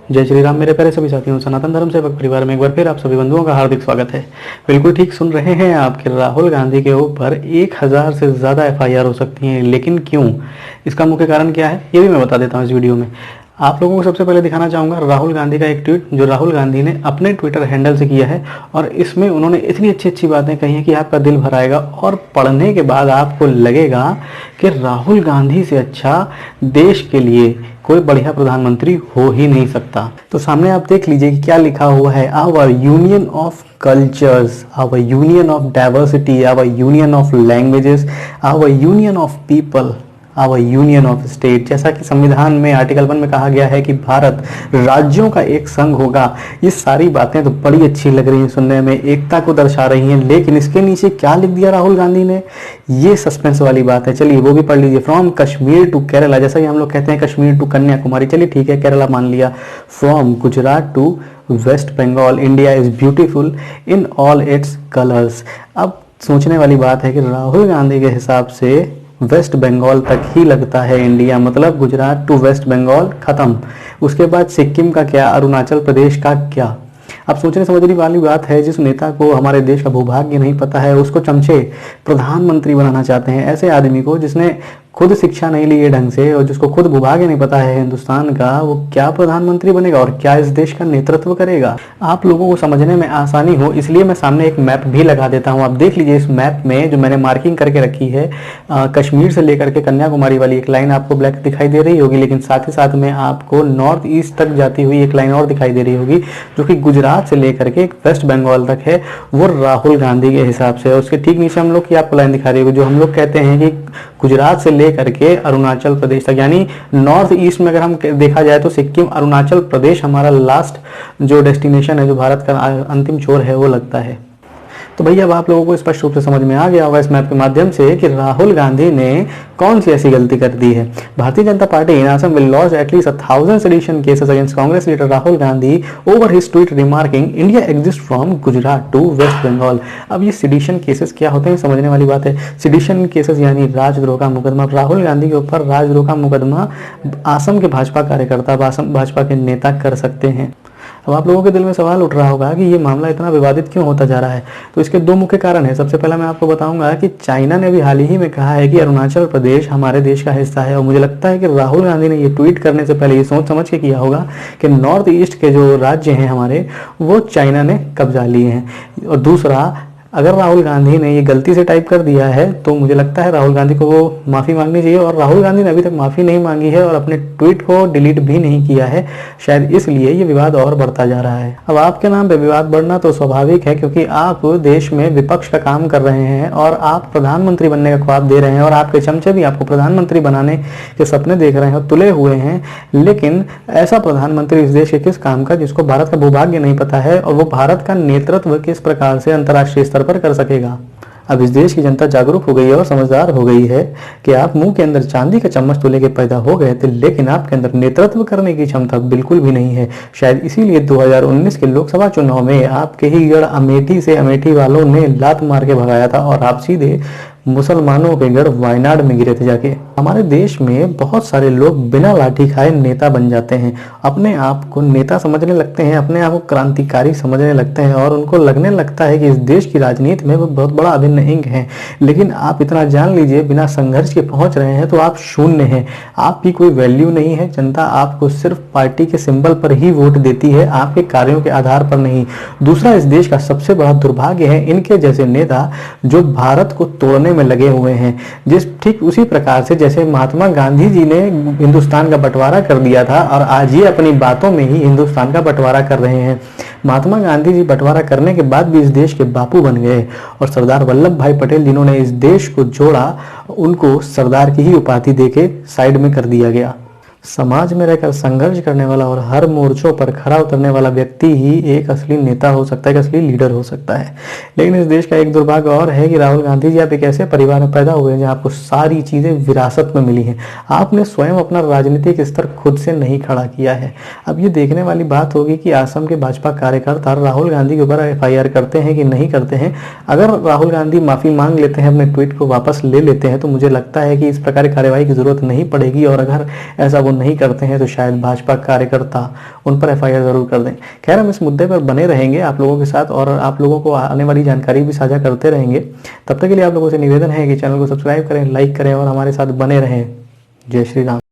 जय श्री राम मेरे प्यारे सभी साथियों, सनातन धर्म सेवक परिवार में एक बार फिर आप सभी बंधुओं का हार्दिक स्वागत है। बिल्कुल ठीक सुन रहे हैं आपके राहुल गांधी के ऊपर 1000 से ज़्यादा एफआईआर हो सकती हैं, लेकिन क्यों? इसका मुख्य कारण क्या है ये भी मैं बता देता हूँ इस वीडियो में। आप लोगों को सबसे पहले दिखाना चाहूँगा राहुल गांधी का एक ट्वीट जो राहुल गांधी ने अपने ट्विटर हैंडल से किया है, और इसमें उन्होंने इतनी अच्छी अच्छी बातें कही हैं कि आपका दिल भर आएगा और पढ़ने के बाद आपको लगेगा कि राहुल गांधी से अच्छा देश के लिए कोई बढ़िया प्रधानमंत्री हो ही नहीं सकता। तो सामने आप देख लीजिए कि क्या लिखा हुआ है। Our union of cultures, our union of diversity, our union of languages, our union of people, our union of state. जैसा कि संविधान में आर्टिकल 1 में कहा गया है कि भारत राज्यों का एक संघ होगा। ये सारी बातें तो बड़ी अच्छी लग रही हैं सुनने में, एकता को दर्शा रही हैं, लेकिन इसके नीचे क्या लिख दिया राहुल गांधी ने, ये सस्पेंस वाली बात है। चलिए वो भी पढ़ लीजिए। फ्रॉम कश्मीर टू केरला, जैसा कि हम लोग कहते हैं कश्मीर टू कन्याकुमारी, चलिए ठीक है केरला मान लिया। From Gujarat to West Bengal, India is beautiful in all its colours. अब सोचने वाली बात है कि राहुल गांधी के हिसाब से वेस्ट बंगाल तक ही लगता है इंडिया, मतलब गुजरात टू वेस्ट बंगाल खत्म। उसके बाद सिक्किम का क्या, अरुणाचल प्रदेश का क्या? अब सोचने समझने वाली बात है, जिस नेता को हमारे देश का भूभाग्य नहीं पता है उसको चमचे प्रधानमंत्री बनाना चाहते हैं। ऐसे आदमी को जिसने खुद शिक्षा नहीं ली है ढंग से और जिसको खुद भूभाग्य नहीं पता है हिंदुस्तान का, वो क्या प्रधानमंत्री बनेगा और क्या इस देश का नेतृत्व करेगा? आप लोगों को समझने में आसानी हो इसलिए मैं सामने एक मैप भी लगा देता हूँ। आप देख लीजिए इस मैप में जो मैंने मार्किंग करके रखी है, कश्मीर से लेकर के कन्याकुमारी वाली एक लाइन आपको ब्लैक दिखाई दे रही होगी, लेकिन साथ ही साथ में आपको नॉर्थ ईस्ट तक जाती हुई एक लाइन और दिखाई दे रही होगी जो कि गुजरात से लेकर के वेस्ट बंगाल तक है। वो राहुल गांधी के हिसाब से, उसके ठीक नीचे हम लोग की आपको लाइन दिखा रही होगी जो हम लोग कहते हैं कि गुजरात से लेकर के अरुणाचल प्रदेश तक, यानी नॉर्थ ईस्ट में अगर हम देखा जाए तो सिक्किम, अरुणाचल प्रदेश हमारा लास्ट जो डेस्टिनेशन है, जो भारत का अंतिम छोर है वो लगता है। तो भैया अब आप लोगों को स्पष्ट रूप से समझ में आ गया होगा इस मैप के माध्यम से कि राहुल गांधी ने कौन सी ऐसी गलती कर दी है। Bharatiya Janata Party in Assam will launch at least 1000 sedition cases against Congress leader Rahul Gandhi over his tweet remarking India exist from Gujarat to West Bengal. अब ये सेडिशन केसेस क्या होते हैं समझने वाली बात है। सेडिशन केसेस यानी राजद्रोह का मुकदमा। राहुल गांधी के ऊपर राजद्रोह का मुकदमा असम के भाजपा कार्यकर्ता, भाजपा के नेता कर सकते हैं। अब आप लोगों के दिल में सवाल उठ रहा होगा कि ये मामला इतना विवादित क्यों होता जा रहा है। तो इसके दो मुख्य कारण हैं। सबसे पहला मैं आपको बताऊंगा कि चाइना ने भी हाल ही में कहा है कि अरुणाचल प्रदेश हमारे देश का हिस्सा है, और मुझे लगता है कि राहुल गांधी ने ये ट्वीट करने से पहले ये सोच समझ के किया होगा कि नॉर्थ ईस्ट के जो राज्य हैं हमारे, वो चाइना ने कब्जा लिए हैं। और दूसरा, अगर राहुल गांधी ने ये गलती से टाइप कर दिया है तो मुझे लगता है राहुल गांधी को वो माफ़ी मांगनी चाहिए, और राहुल गांधी ने अभी तक माफ़ी नहीं मांगी है और अपने ट्वीट को डिलीट भी नहीं किया है। शायद इसलिए ये विवाद और बढ़ता जा रहा है। अब आपके नाम पे विवाद बढ़ना तो स्वाभाविक है, क्योंकि आप देश में विपक्ष का काम कर रहे हैं और आप प्रधानमंत्री बनने का ख्वाब दे रहे हैं, और आपके चमचे भी आपको प्रधानमंत्री बनाने के सपने देख रहे हैं, तुले हुए हैं। लेकिन ऐसा प्रधानमंत्री इस देश के किस काम का जिसको भारत का भूभाग्य नहीं पता है, और वो भारत का नेतृत्व किस प्रकार से अंतर्राष्ट्रीय स्तर पर कर सकेगा? अब इस देश की जनता जागरूक हो गई है और समझदार हो गई है कि आप मुंह के अंदर चांदी का चम्मच तो लेके पैदा हो गए थे, लेकिन आपके अंदर नेतृत्व करने की क्षमता बिल्कुल भी नहीं है। शायद इसीलिए 2019 के लोकसभा चुनाव में आपके ही गढ़ अमेठी से अमेठी वालों ने लात मार के भगाया था और आप सीधे मुसलमानों के गढ़ वायनाड में गिरे थे जाके। हमारे देश में बहुत सारे लोग बिना लाठी खाए नेता बन जाते हैं, अपने आप को नेता समझने लगते हैं, अपने आप को क्रांतिकारी समझने लगते हैं, और उनको लगने लगता है कि इस देश की राजनीति में वो बहुत बड़ा अभिन्न अंग है। लेकिन आप इतना जान लीजिए, बिना संघर्ष के पहुंच रहे हैं तो आप शून्य हैं, आपकी कोई वैल्यू नहीं है। जनता आपको सिर्फ पार्टी के सिंबल पर ही वोट देती है, आपके कार्यों के आधार पर नहीं। दूसरा, इस देश का सबसे बड़ा दुर्भाग्य है इनके जैसे नेता जो भारत को तोड़ने में लगे हुए हैं। जिस ठीक उसी प्रकार से जैसे महात्मा गांधी जी ने हिंदुस्तान का बंटवारा कर दिया था, और आज ये अपनी बातों में ही हिंदुस्तान का बंटवारा कर रहे हैं। महात्मा गांधी जी बंटवारा करने के बाद भी इस देश के बापू बन गए, और सरदार वल्लभ भाई पटेल जिन्होंने इस देश को जोड़ा, उनको सरदार की ही उपाधि देके साइड में कर दिया गया। समाज में रहकर संघर्ष करने वाला और हर मोर्चों पर खड़ा उतरने वाला व्यक्ति ही एक असली नेता हो सकता है, एक असली लीडर हो सकता है। लेकिन इस देश का एक दुर्भाग्य और है कि राहुल गांधी जी आप एक ऐसे परिवार में पैदा हुए हैं जहां आपको सारी चीजें विरासत में मिली हैं। आपने स्वयं अपना राजनीतिक स्तर खुद से नहीं खड़ा किया है। अब ये देखने वाली बात होगी कि असम के भाजपा कार्यकर्ता राहुल गांधी के ऊपर एफआईआर करते हैं कि नहीं करते हैं। अगर राहुल गांधी माफी मांग लेते हैं, अपने ट्वीट को वापस ले लेते हैं, तो मुझे लगता है कि इस प्रकार की कार्यवाही की जरूरत नहीं पड़ेगी। और अगर ऐसा वो नहीं करते हैं तो शायद भाजपा कार्यकर्ता उन पर एफआईआर जरूर कर दें। खैर, हम इस मुद्दे पर बने रहेंगे आप लोगों के साथ और आप लोगों को आने वाली जानकारी भी साझा करते रहेंगे। तब तक के लिए आप लोगों से निवेदन है कि चैनल को सब्सक्राइब करें, लाइक करें और हमारे साथ बने रहें। जय श्री राम।